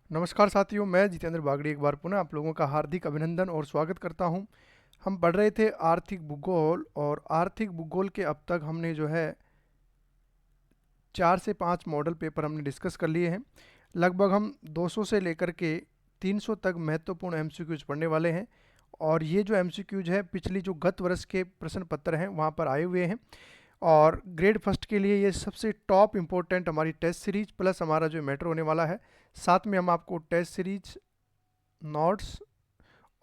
नमस्कार साथियों, मैं जितेंद्र बागड़ी एक बार पुनः आप लोगों का हार्दिक अभिनंदन और स्वागत करता हूं। हम पढ़ रहे थे आर्थिक भूगोल और आर्थिक भूगोल के अब तक हमने जो है 4 से 5 मॉडल पेपर हमने डिस्कस कर लिए हैं। लगभग हम 200 से लेकर के 300 तक महत्वपूर्ण एमसीक्यूज पढ़ने वाले हैं। और ये जो एमसीक्यूज है पिछली जो गत वर्ष के प्रश्न पत्र हैं वहाँ पर आए हुए हैं। और ग्रेड फर्स्ट के लिए ये सबसे टॉप इम्पोर्टेंट हमारी टेस्ट सीरीज प्लस हमारा जो मैटर होने वाला है। साथ में हम आपको टेस्ट सीरीज नोट्स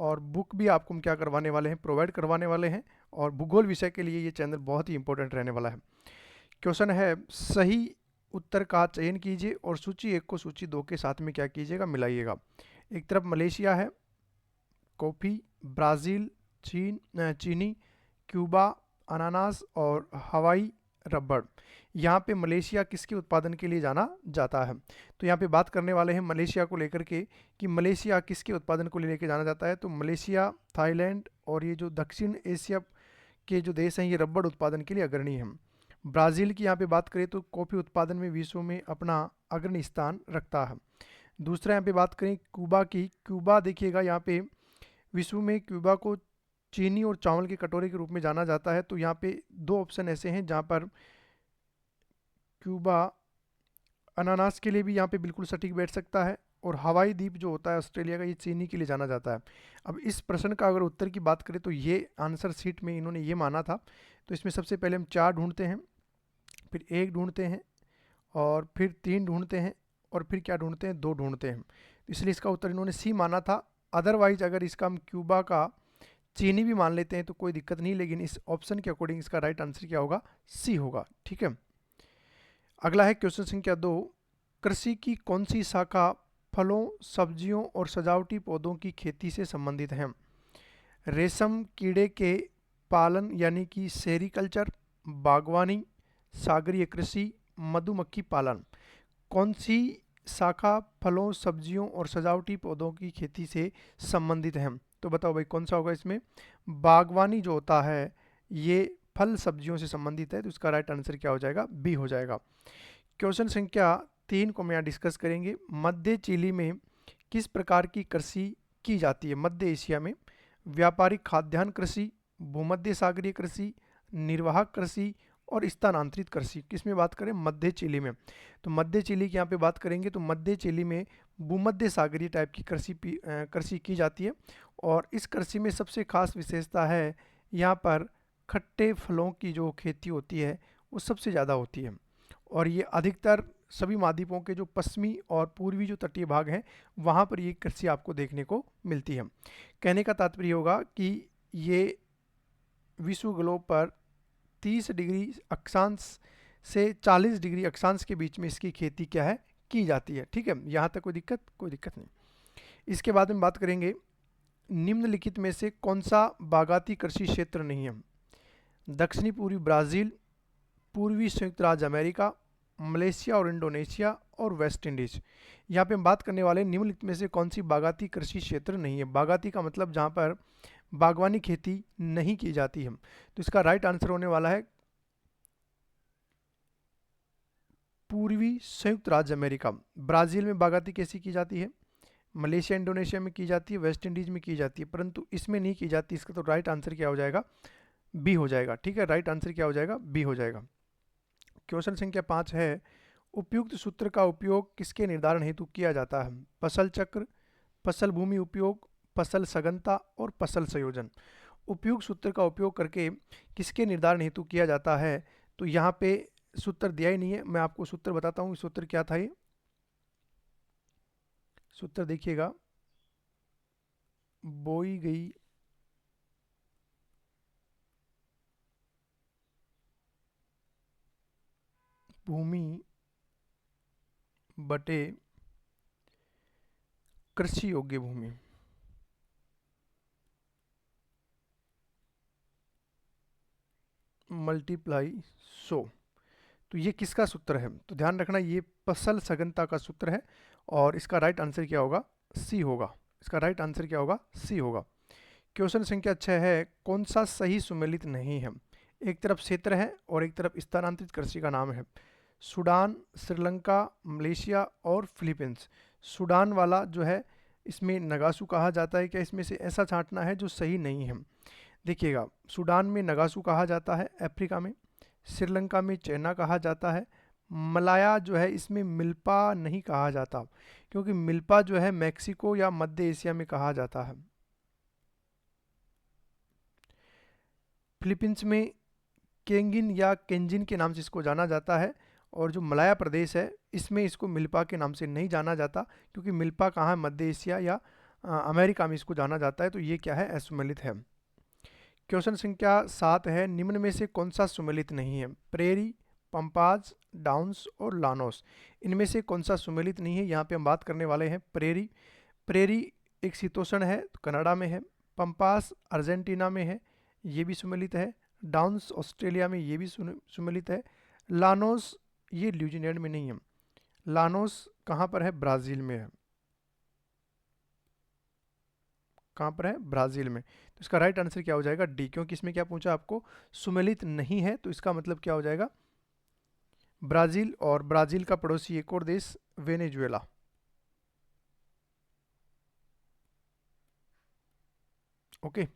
और बुक भी आपको हम क्या करवाने वाले हैं, प्रोवाइड करवाने वाले हैं। और भूगोल विषय के लिए ये चैनल बहुत ही इंपॉर्टेंट रहने वाला है। क्वेश्चन है, सही उत्तर का चयन कीजिए और सूची 1 को सूची 2 के साथ में क्या कीजिएगा, मिलाइएगा। एक तरफ मलेशिया है, कॉफ़ी, ब्राज़ील, चीनी, क्यूबा, अनानास और हवाई रबड़। यहाँ पे मलेशिया किसके उत्पादन के लिए जाना जाता है? तो यहाँ पे बात करने वाले हैं मलेशिया को लेकर के कि मलेशिया किसके उत्पादन को लेकर जाना जाता है। तो मलेशिया, थाईलैंड और ये जो दक्षिण एशिया के जो देश हैं ये रबड़ उत्पादन के लिए अग्रणी हैं। ब्राज़ील की यहाँ पे बात करें तो कॉफ़ी उत्पादन में विश्व में अपना अग्रणी स्थान रखता है। दूसरा यहाँ पे बात करें क्यूबा की, क्यूबा देखिएगा यहाँ पे विश्व में क्यूबा को चीनी और चावल के कटोरे के रूप में जाना जाता है। तो यहाँ पे दो ऑप्शन ऐसे हैं जहाँ पर क्यूबा अनानास के लिए भी यहाँ पे बिल्कुल सटीक बैठ सकता है। और हवाई द्वीप जो होता है ऑस्ट्रेलिया का, ये चीनी के लिए जाना जाता है। अब इस प्रश्न का अगर उत्तर की बात करें तो ये आंसर शीट में इन्होंने ये माना था। तो इसमें सबसे पहले हम 4 ढूंढते हैं, फिर 1 ढूंढते हैं, और फिर 3 ढूंढते हैं, और फिर क्या ढूंढते हैं, 2 ढूंढते हैं। इसलिए इसका उत्तर इन्होंने सी माना था। अदरवाइज अगर इसका हम क्यूबा का चीनी भी मान लेते हैं तो कोई दिक्कत नहीं, लेकिन इस ऑप्शन के अकॉर्डिंग इसका राइट आंसर क्या होगा, सी होगा। ठीक है। अगला है क्वेश्चन संख्या 2, कृषि की कौन सी शाखा फलों, सब्जियों और सजावटी पौधों की खेती से संबंधित है? रेशम कीड़े के पालन यानी कि सेरीकल्चर, बागवानी, सागरीय कृषि, मधुमक्खी पालन। कौन सी शाखा फलों, सब्जियों और सजावटी पौधों की खेती से संबंधित है? तो बताओ भाई कौन सा होगा इसमें? बागवानी जो होता है ये फल सब्जियों से संबंधित है, तो इसका राइट आंसर क्या हो जाएगा, बी हो जाएगा। क्वेश्चन संख्या 3 को हम यहाँ डिस्कस करेंगे। मध्य चिली में किस प्रकार की कृषि की जाती है? मध्य एशिया में व्यापारिक खाद्यान्न कृषि, भूमध्य सागरीय कृषि, निर्वाहक कृषि और स्थानांतरित कृषि। किसमें बात करें? मध्य चिली में। तो मध्य चिली की यहाँ पे बात करेंगे तो मध्य चिली में भूमध्य सागरीय टाइप की कृषि की जाती है। और इस कृषि में सबसे खास विशेषता है यहाँ पर खट्टे फलों की जो खेती होती है वो सबसे ज़्यादा होती है। और ये अधिकतर सभी महाद्वीपों के जो पश्चिमी और पूर्वी जो तटीय भाग हैं वहाँ पर ये कृषि आपको देखने को मिलती है। कहने का तात्पर्य होगा कि ये विश्व ग्लोब पर 30 डिग्री अक्षांश से 40 डिग्री अक्षांश के बीच में इसकी खेती क्या है, की जाती है। ठीक है, यहाँ तक कोई दिक्कत नहीं। इसके बाद में बात करेंगे निम्नलिखित में से कौन सा बागाती कृषि क्षेत्र नहीं है? दक्षिणी पूर्वी ब्राज़ील, पूर्वी संयुक्त राज्य अमेरिका, मलेशिया और इंडोनेशिया और वेस्ट इंडीज। यहाँ पे हम बात करने वाले निम्नलिखित में से कौन सी बागाती कृषि क्षेत्र नहीं है? बागाती का मतलब जहाँ पर बागवानी खेती नहीं की जाती है। तो इसका राइट आंसर होने वाला है पूर्वी संयुक्त राज्य अमेरिका। ब्राज़ील में बागाती कैसी की जाती है? मलेशिया इंडोनेशिया में की जाती है, वेस्ट इंडीज में की जाती है, परंतु इसमें नहीं की जाती। इसका तो राइट आंसर क्या हो जाएगा, बी हो जाएगा। ठीक है, राइट आंसर क्या हो जाएगा, बी हो जाएगा। क्वेश्चन संख्या 5 है, उपयुक्त सूत्र का उपयोग किसके निर्धारण हेतु किया जाता है? फसल चक्र, फसल भूमि उपयोग, फसल सघनता और फसल संयोजन। उपयुक्त सूत्र का उपयोग करके किसके निर्धारण हेतु किया जाता है? तो यहाँ पे सूत्र दिया ही नहीं है, मैं आपको सूत्र बताता हूँ। सूत्र क्या था? ये सूत्र देखिएगा, बोई गई भूमि बटे कृषि योग्य भूमि मल्टीप्लाई 100। तो ये किसका सूत्र है? तो ध्यान रखना ये फसल सघनता का सूत्र है। और इसका राइट आंसर क्या होगा, सी होगा। इसका राइट आंसर क्या होगा, सी होगा। क्वेश्चन संख्या 6 है, कौन सा सही सुमेलित नहीं है? एक तरफ क्षेत्र है और एक तरफ स्थानांतरित कृषि का नाम है। सूडान, श्रीलंका, मलेशिया और फिलीपींस। सूडान वाला जो है इसमें नगासू कहा जाता है क्या? इसमें से ऐसा छांटना है जो सही नहीं है। देखिएगा, सूडान में नगासू कहा जाता है, अफ्रीका में। श्रीलंका में चेना कहा जाता है। मलाया जो है इसमें मिल्पा नहीं कहा जाता, क्योंकि मिल्पा जो है मैक्सिको या मध्य एशिया में कहा जाता है। फिलीपींस में केंगिन या केंजिन के नाम से इसको जाना जाता है। और जो मलाया प्रदेश है इसमें इसको मिल्पा के नाम से नहीं जाना जाता, क्योंकि मिल्पा कहाँ है? मध्य एशिया या अमेरिका में इसको जाना जाता है। तो ये क्या है? असुमेलित है। क्वेश्चन संख्या 7 है, निम्न में से कौन सा सुमेलित नहीं है? प्रेरी, पंपाज, डाउन्स और लानोस। इनमें से कौन सा सुमेलित नहीं है? यहाँ पे हम बात करने वाले हैं प्रेरी। प्रेरी एक शीतोष्ण है, तो कनाडा में है। पंपास अर्जेंटीना में है, ये भी सुमेलित है। डाउन्स ऑस्ट्रेलिया में, ये भी सुमेलित है। लानोस ये न्यूजीलैंड में नहीं है। लानोस कहाँ पर है? ब्राज़ील में है। कहाँ पर है? ब्राज़ील में। तो इसका राइट आंसर क्या हो जाएगा? डी, क्योंकि इसमें क्या पूछा आपको? सुमेलित नहीं है, तो इसका मतलब क्या हो जाएगा? ब्राज़ील। और ब्राज़ील का पड़ोसी एक और देश वेनेजुएला। ओके,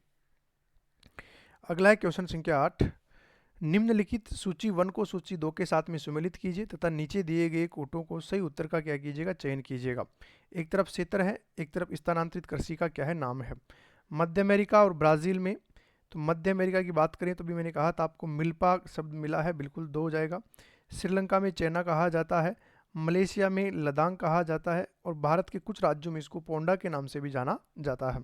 अगला है क्वेश्चन संख्या 8। निम्नलिखित सूची 1 को सूची 2 के साथ में सुमेलित कीजिए तथा नीचे दिए गए कोटों को सही उत्तर का क्या कीजिएगा? चयन कीजिएगा। एक तरफ क्षेत्र है, एक तरफ स्थानांतरित कृषि का क्या है? नाम है। मध्य अमेरिका और ब्राज़ील में, तो मध्य अमेरिका की बात करें तो भी मैंने कहा था आपको मिल्पा शब्द मिला है, बिल्कुल 2 हो जाएगा। श्रीलंका में चेना कहा जाता है। मलेशिया में लदांग कहा जाता है। और भारत के कुछ राज्यों में इसको पोंडा के नाम से भी जाना जाता है।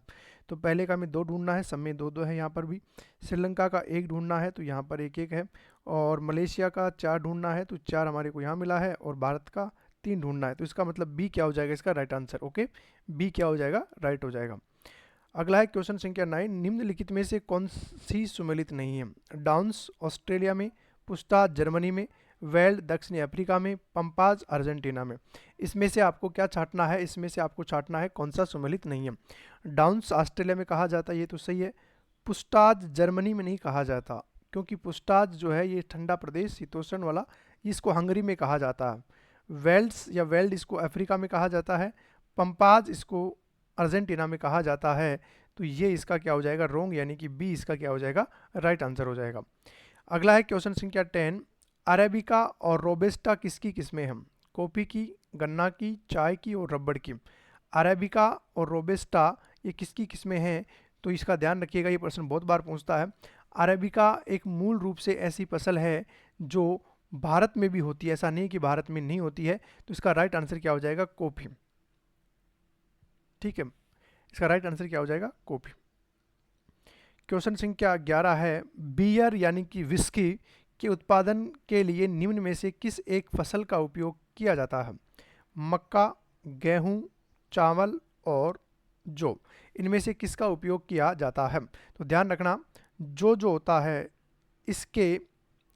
तो पहले का में 2 ढूंढना है, सब में 2-2 है यहाँ पर भी। श्रीलंका का 1 ढूंढना है, तो यहाँ पर 1-1 है। और मलेशिया का 4 ढूंढना है, तो 4 हमारे को यहाँ मिला है। और भारत का 3 ढूंढना है, तो इसका मतलब बी क्या हो जाएगा? इसका राइट आंसर। ओके, बी क्या हो जाएगा? राइट हो जाएगा। अगला है क्वेश्चन संख्या 9। निम्नलिखित में से कौन सी सुमेलित नहीं है? डाउन्स ऑस्ट्रेलिया में, पुस्ता जर्मनी में, वेल्ड दक्षिणी अफ्रीका में, पंपाज अर्जेंटीना में। इसमें से आपको क्या छांटना है? इसमें से आपको छांटना है कौन सा सुमेलित नहीं है। डाउन्स ऑस्ट्रेलिया में कहा जाता है, ये तो सही है। पुस्ताज जर्मनी में नहीं कहा जाता, क्योंकि पुस्ताज जो है ये ठंडा प्रदेश शीतोष्ण वाला, इसको हंगरी में कहा जाता है। वेल्ड्स या वेल्ड इसको अफ्रीका में कहा जाता है। पंपाज इसको अर्जेंटीना में कहा जाता है। तो ये इसका क्या हो जाएगा? रोंग, यानी कि बी इसका क्या हो जाएगा? राइट आंसर हो जाएगा। अगला है क्वेश्चन संख्या 10। अरेबिका और रोबेस्टा किसकी किस्में हैं? कॉफ़ी की, गन्ना की, चाय की और रबड़ की। अरेबिका और रोबेस्टा ये किसकी किस्में हैं? तो इसका ध्यान रखिएगा, ये प्रश्न बहुत बार पूछता है। अरेबिका एक मूल रूप से ऐसी फसल है जो भारत में भी होती है, ऐसा नहीं कि भारत में नहीं होती है। तो इसका राइट आंसर क्या हो जाएगा? कॉफ़ी। ठीक है, इसका राइट आंसर क्या हो जाएगा? कॉफ़ी। क्वेश्चन संख्या 11 है, बियर यानी कि विस्की के उत्पादन के लिए निम्न में से किस एक फसल का उपयोग किया जाता है? मक्का, गेहूं, चावल और जौ। इनमें से किसका उपयोग किया जाता है? तो ध्यान रखना, जो होता है इसके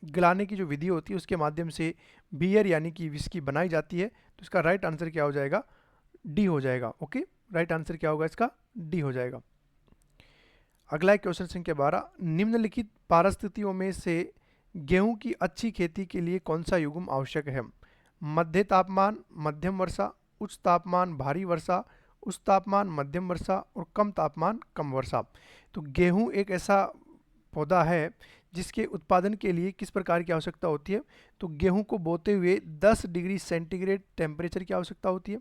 गलाने की जो विधि होती है उसके माध्यम से बियर यानी कि विस्की बनाई जाती है। तो इसका राइट आंसर क्या हो जाएगा? डी हो जाएगा। ओके, राइट आंसर क्या होगा इसका? डी हो जाएगा। अगला है क्वेश्चन संख्या 12। निम्नलिखित परिस्थितियों में से गेहूं की अच्छी खेती के लिए कौन सा युग्म आवश्यक है? मध्य तापमान मध्यम वर्षा, उच्च तापमान भारी वर्षा, उच्च तापमान मध्यम वर्षा और कम तापमान कम वर्षा। तो गेहूं एक ऐसा पौधा है जिसके उत्पादन के लिए किस प्रकार की आवश्यकता होती है? तो गेहूं को बोते हुए 10 डिग्री सेंटीग्रेड टेम्परेचर की आवश्यकता होती है।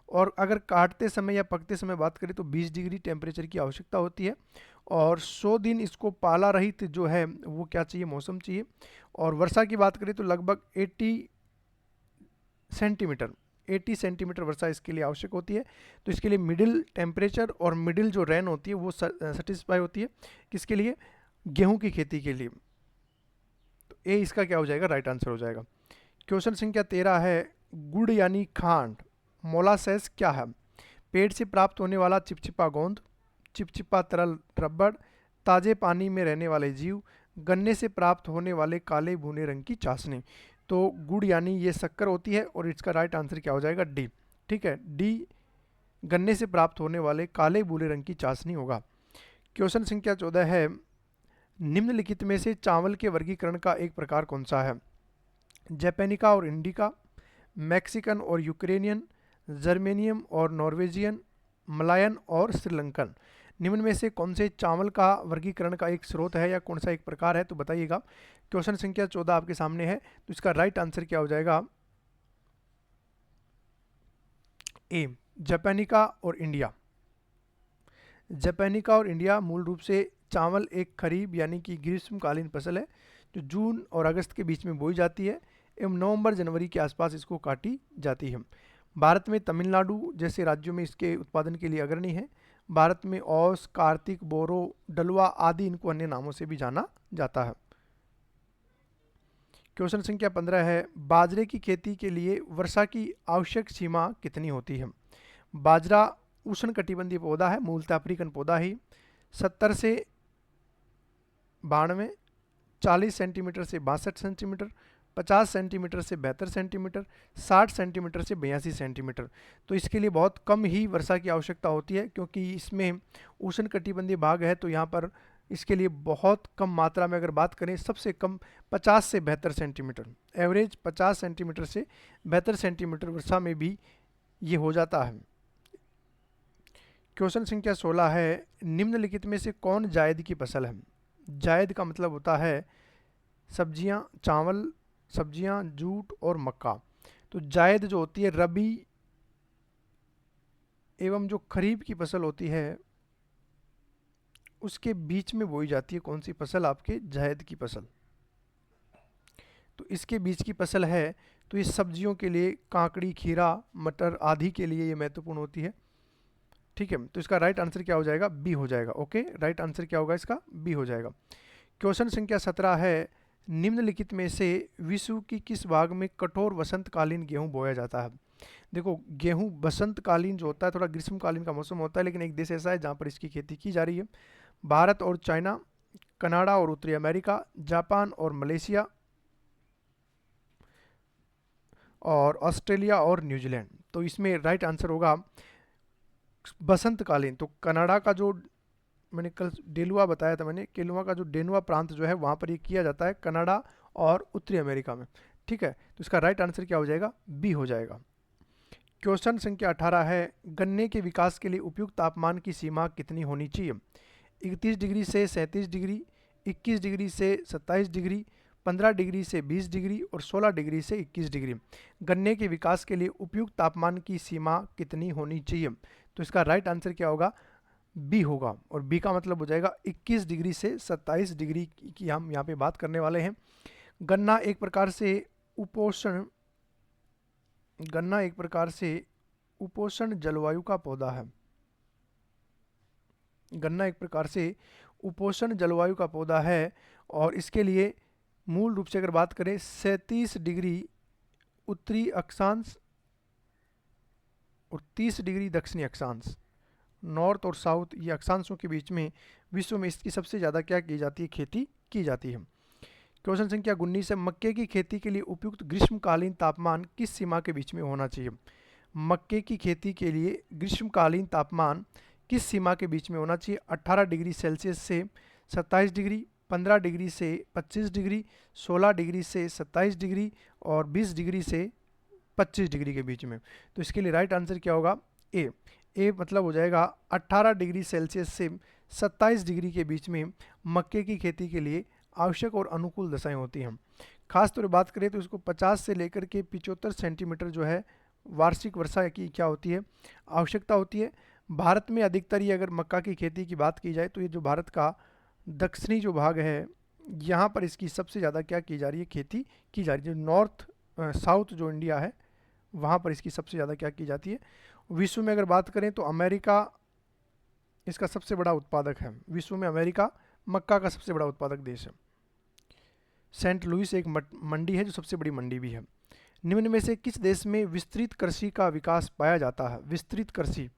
और अगर काटते समय या पकते समय बात करें तो 20 डिग्री टेम्परेचर की आवश्यकता होती है। और 100 दिन इसको पाला रहित जो है वो क्या चाहिए? मौसम चाहिए। और वर्षा की बात करें तो लगभग 80 सेंटीमीटर वर्षा इसके लिए आवश्यक होती है। तो इसके लिए मिडिल टेम्परेचर और मिडिल जो रेन होती है वो सेटिस्फाई होती है। किसके लिए? गेहूं की खेती के लिए। तो ए इसका क्या हो जाएगा? राइट आंसर हो जाएगा। क्वेश्चन संख्या 13 है, गुड़ यानी खांड मोलासेस क्या है? पेड़ से प्राप्त होने वाला चिपचिपा गोंद, चिपचिपा तरल रबड़, ताजे पानी में रहने वाले जीव, गन्ने से प्राप्त होने वाले काले भूने रंग की चाशनी। तो गुड़ यानी ये शक्कर होती है और इसका राइट आंसर क्या हो जाएगा? डी। ठीक है, डी गन्ने से प्राप्त होने वाले काले भूरे रंग की चाशनी होगा। क्वेश्चन संख्या 14 है, निम्नलिखित में से चावल के वर्गीकरण का एक प्रकार कौन सा है? जैपेनिका और इंडिका, मैक्सिकन और यूक्रेनियन, जर्मेनियम और नॉर्वेजियन, मलायन और श्रीलंकन। निम्न में से कौन से चावल का वर्गीकरण का एक स्रोत है या कौन सा एक प्रकार है, तो बताइएगा। क्वेश्चन संख्या 14 आपके सामने है, तो इसका राइट आंसर क्या हो जाएगा, ए, जापानिका और इंडिया। जापानिका और इंडिया मूल रूप से चावल एक खरीफ यानी कि ग्रीष्मकालीन फसल है जो जून और अगस्त के बीच में बोई जाती है एवं नवंबर जनवरी के आसपास इसको काटी जाती है। भारत में तमिलनाडु जैसे राज्यों में इसके उत्पादन के लिए अग्रणी है। भारत में औस, कार्तिक, बोरो, डलवा आदि इनको अन्य नामों से भी जाना जाता है। क्वेश्चन संख्या 15 है, बाजरे की खेती के लिए वर्षा की आवश्यक सीमा कितनी होती है। बाजरा उष्णकटिबंधीय पौधा है, मूलतः अफ्रीकन पौधा ही। 70 से 92, 40 सेंटीमीटर से 62 सेंटीमीटर, 50 सेंटीमीटर से 72 सेंटीमीटर, 60 सेंटीमीटर से 82 सेंटीमीटर। तो इसके लिए बहुत कम ही वर्षा की आवश्यकता होती है क्योंकि इसमें उष्णकटिबंधीय भाग है, तो यहाँ पर इसके लिए बहुत कम मात्रा में अगर बात करें, सबसे कम 50 से 72 सेंटीमीटर, एवरेज 50 सेंटीमीटर से 72 सेंटीमीटर वर्षा में भी ये हो जाता है। क्वेश्चन संख्या 16 है, निम्नलिखित में से कौन जायद की फसल है। जायद का मतलब होता है सब्जियां, चावल, सब्जियां, जूट और मक्का। तो जायद जो होती है रबी एवं जो खरीफ की फसल होती है उसके बीच में बोई जाती है कौन सी फसल, आपके जायद की फसल। तो इसके बीच की फसल है, तो ये सब्जियों के लिए काकड़ी, खीरा, मटर आदि के लिए ये महत्वपूर्ण होती है। ठीक है, तो इसका राइट आंसर क्या हो जाएगा, बी हो जाएगा। ओके, राइट आंसर क्या होगा इसका, बी हो जाएगा। क्वेश्चन संख्या 17 है, निम्नलिखित में से विश्व की किस भाग में कठोर वसंतकालीन गेहूं बोया जाता है। देखो, गेहूं वसंतकालीन जो होता है थोड़ा ग्रीष्मकालीन का मौसम होता है, लेकिन एक देश ऐसा है जहां पर इसकी खेती की जा रही है। भारत और चाइना, कनाडा और उत्तरी अमेरिका, जापान और मलेशिया, और ऑस्ट्रेलिया और न्यूजीलैंड। तो इसमें राइट आंसर होगा बसंतकालीन। तो कनाडा का जो मैंने कल डेलुआ बताया था, मैंने केलुआ का जो डेनुआ प्रांत जो है वहाँ पर ये किया जाता है, कनाडा और उत्तरी अमेरिका में। ठीक है, तो इसका राइट आंसर क्या हो जाएगा, बी हो जाएगा। क्वेश्चन संख्या 18 है, गन्ने के विकास के लिए उपयुक्त तापमान की सीमा कितनी होनी चाहिए। 31 डिग्री से 37 डिग्री, 21 डिग्री से 27 डिग्री, 15 डिग्री से 20 डिग्री और 16 डिग्री से 21 डिग्री। गन्ने के विकास के लिए उपयुक्त तापमान की सीमा कितनी होनी चाहिए। तो इसका राइट आंसर क्या होगा, बी होगा। और बी का मतलब हो जाएगा 21 डिग्री से 27 डिग्री की हम यहाँ पे बात करने वाले हैं। गन्ना एक प्रकार से उपोष्ण जलवायु का पौधा है। गन्ना एक प्रकार से उपोष्ण जलवायु का पौधा है और इसके लिए मूल रूप से अगर बात करें 37 डिग्री उत्तरी अक्षांश और 30 डिग्री दक्षिणी अक्षांश, नॉर्थ और साउथ, ये अक्षांशों के बीच में विश्व में इसकी सबसे ज़्यादा क्या की जाती है, खेती की जाती है। क्वेश्चन संख्या 19 है, मक्के की खेती के लिए उपयुक्त ग्रीष्मकालीन तापमान किस सीमा के बीच में होना चाहिए। मक्के की खेती के लिए ग्रीष्मकालीन तापमान किस सीमा के बीच में होना चाहिए। 18 डिग्री सेल्सियस से 27 डिग्री, 15 डिग्री से 25 डिग्री, 16 डिग्री से 27 डिग्री और 20 डिग्री से 25 डिग्री के बीच में। तो इसके लिए राइट आंसर क्या होगा, ए मतलब हो जाएगा 18 डिग्री सेल्सियस से 27 डिग्री के बीच में मक्के की खेती के लिए आवश्यक और अनुकूल दशाएं होती हैं। खास तौर पर बात करें तो इसको 50 से लेकर के 75 सेंटीमीटर जो है वार्षिक वर्षा की क्या होती है, आवश्यकता होती है। भारत में अधिकतर ये अगर मक्का की खेती की बात की जाए तो ये जो भारत का दक्षिणी जो भाग है यहाँ पर इसकी सबसे ज़्यादा क्या की जा रही है, खेती की जा रही है। जो नॉर्थ साउथ जो इंडिया है वहाँ पर इसकी सबसे ज़्यादा क्या की जाती है। विश्व में अगर बात करें तो अमेरिका इसका सबसे बड़ा उत्पादक है। विश्व में अमेरिका मक्का का सबसे बड़ा उत्पादक देश है। सेंट लुइस एक मंडी है जो सबसे बड़ी मंडी भी है। निम्न में से किस देश में विस्तृत कृषि का विकास पाया जाता है। विस्तृत कृषि,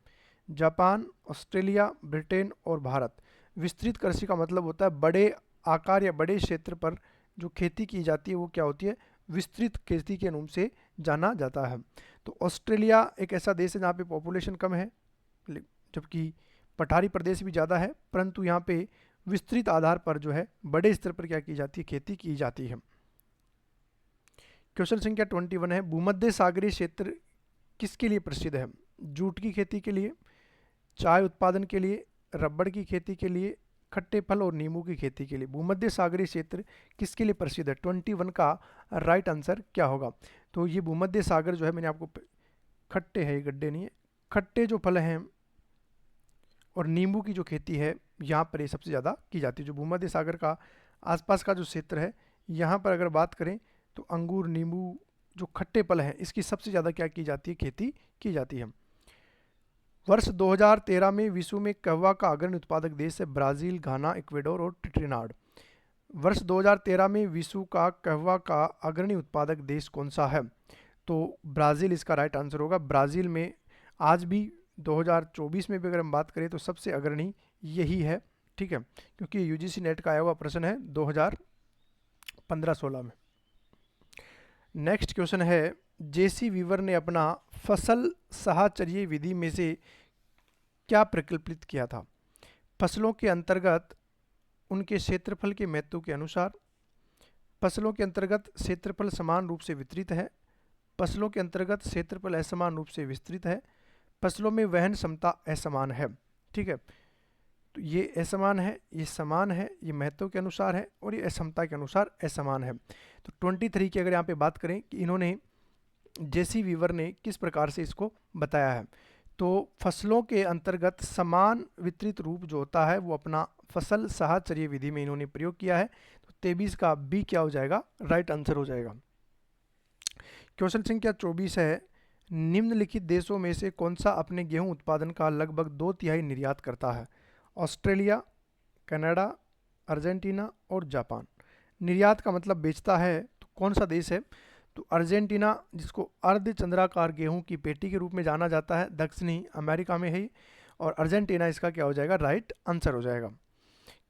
जापान, ऑस्ट्रेलिया, ब्रिटेन और भारत। विस्तृत कृषि का मतलब होता है बड़े आकार या बड़े क्षेत्र पर जो खेती की जाती है वो क्या होती है, विस्तृत खेती के नाम से जाना जाता है। तो ऑस्ट्रेलिया एक ऐसा देश है जहाँ पे पॉपुलेशन कम है जबकि पठारी प्रदेश भी ज़्यादा है, परंतु यहाँ पे विस्तृत आधार पर जो है बड़े स्तर पर क्या की जाती है, खेती की जाती है। क्वेश्चन संख्या 21 है, भूमध्य सागरीय क्षेत्र किसके लिए प्रसिद्ध है? जूट की खेती के लिए, चाय उत्पादन के लिए, रबड़ की खेती के लिए, खट्टे फल और नींबू की खेती के लिए। भूमध्य सागरीय क्षेत्र किसके लिए प्रसिद्ध है? 21 का राइट आंसर क्या होगा? तो ये भूमध्य सागर जो है, मैंने आपको खट्टे है, ये गड्ढे नहीं है, खट्टे जो फल हैं और नींबू की जो खेती है यहाँ पर ये सबसे ज़्यादा की जाती है। जो भूमध्य सागर का आसपास का जो क्षेत्र है, यहाँ पर अगर बात करें तो अंगूर, नींबू, जो खट्टे फल हैं, इसकी सबसे ज़्यादा क्या की जाती है? खेती की जाती है। वर्ष 2013 में विश्व में कहवा का अग्रणी उत्पादक देश है ब्राज़ील, घाना, इक्वेडोर और ट्रिनिडाद। वर्ष 2013 में विश्व का कहवा का अग्रणी उत्पादक देश कौन सा है? तो ब्राज़ील इसका राइट आंसर होगा। ब्राज़ील में आज भी 2024 में भी अगर हम बात करें तो सबसे अग्रणी यही है, ठीक है, क्योंकि यूजीसी नेट का आया हुआ प्रश्न है 2015-16 में। नेक्स्ट क्वेश्चन है, जेसी वीवर ने अपना फसल साहचर्य विधि में से क्या प्रकल्पित किया था? फसलों के अंतर्गत उनके क्षेत्रफल के महत्व के अनुसार, फसलों के अंतर्गत क्षेत्रफल समान रूप से वितरित है, फसलों के अंतर्गत क्षेत्रफल असमान रूप से विस्तृत है, फसलों में वहन क्षमता असमान है। ठीक है, तो ये असमान है, ये समान है, ये महत्व के अनुसार है और ये अक्षमता के अनुसार असमान है। तो 23 की अगर यहाँ पे बात करें कि इन्होंने, जेसी वीवर ने किस प्रकार से इसको बताया है, तो फसलों के अंतर्गत समान वितरित रूप जो होता है वो अपना फसल साहचर्य विधि में इन्होंने प्रयोग किया है। तो 23 का बी क्या हो जाएगा? राइट आंसर हो जाएगा। क्वेश्चन संख्या 24 है, निम्नलिखित देशों में से कौन सा अपने गेहूं उत्पादन का लगभग 2/3 निर्यात करता है? ऑस्ट्रेलिया, कनाडा, अर्जेंटीना और जापान। निर्यात का मतलब बेचता है, तो कौन सा देश है? तो अर्जेंटीना, जिसको अर्धचंद्राकार गेहूं की पेटी के रूप में जाना जाता है, दक्षिणी अमेरिका में है, और अर्जेंटीना इसका क्या हो जाएगा? राइट आंसर हो जाएगा।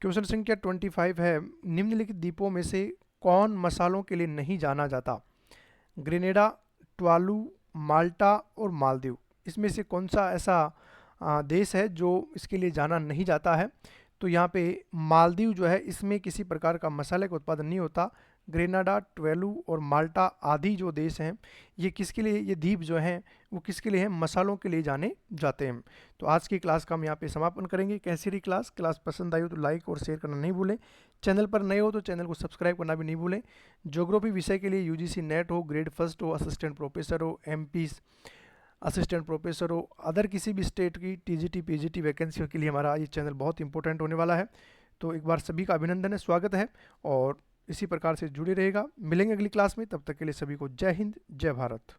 क्वेश्चन संख्या 25 है, निम्नलिखित द्वीपों में से कौन मसालों के लिए नहीं जाना जाता? ग्रेनेडा, टुवालू, माल्टा और मालदीव। इसमें से कौन सा ऐसा देश है जो इसके लिए जाना नहीं जाता है? तो यहाँ पे मालदीव जो है, इसमें किसी प्रकार का मसाले का उत्पादन नहीं होता। ग्रेनाडा, टुवालू और माल्टा आदि जो देश हैं, ये किसके लिए, ये द्वीप जो हैं वो किसके लिए हैं? मसालों के लिए जाने जाते हैं। तो आज की क्लास का हम यहाँ पे समापन करेंगे। कैसी रही क्लास पसंद आई हो तो लाइक और शेयर करना नहीं भूलें। चैनल पर नए हो तो चैनल को सब्सक्राइब करना भी नहीं भूलें। ज्योग्राफी विषय के लिए यूजीसी नेट हो, ग्रेड फर्स्ट हो, असिस्टेंट प्रोफेसर हो, एमपी असिस्टेंट प्रोफेसर हो, अदर किसी भी स्टेट की टीजीटी पीजीटी वैकेंसी के लिए हमारा ये चैनल बहुत इंपॉर्टेंट होने वाला है। तो एक बार सभी का अभिनंदन है, स्वागत है, और इसी प्रकार से जुड़े रहेगा। मिलेंगे अगली क्लास में, तब तक के लिए सभी को जय हिंद, जय भारत।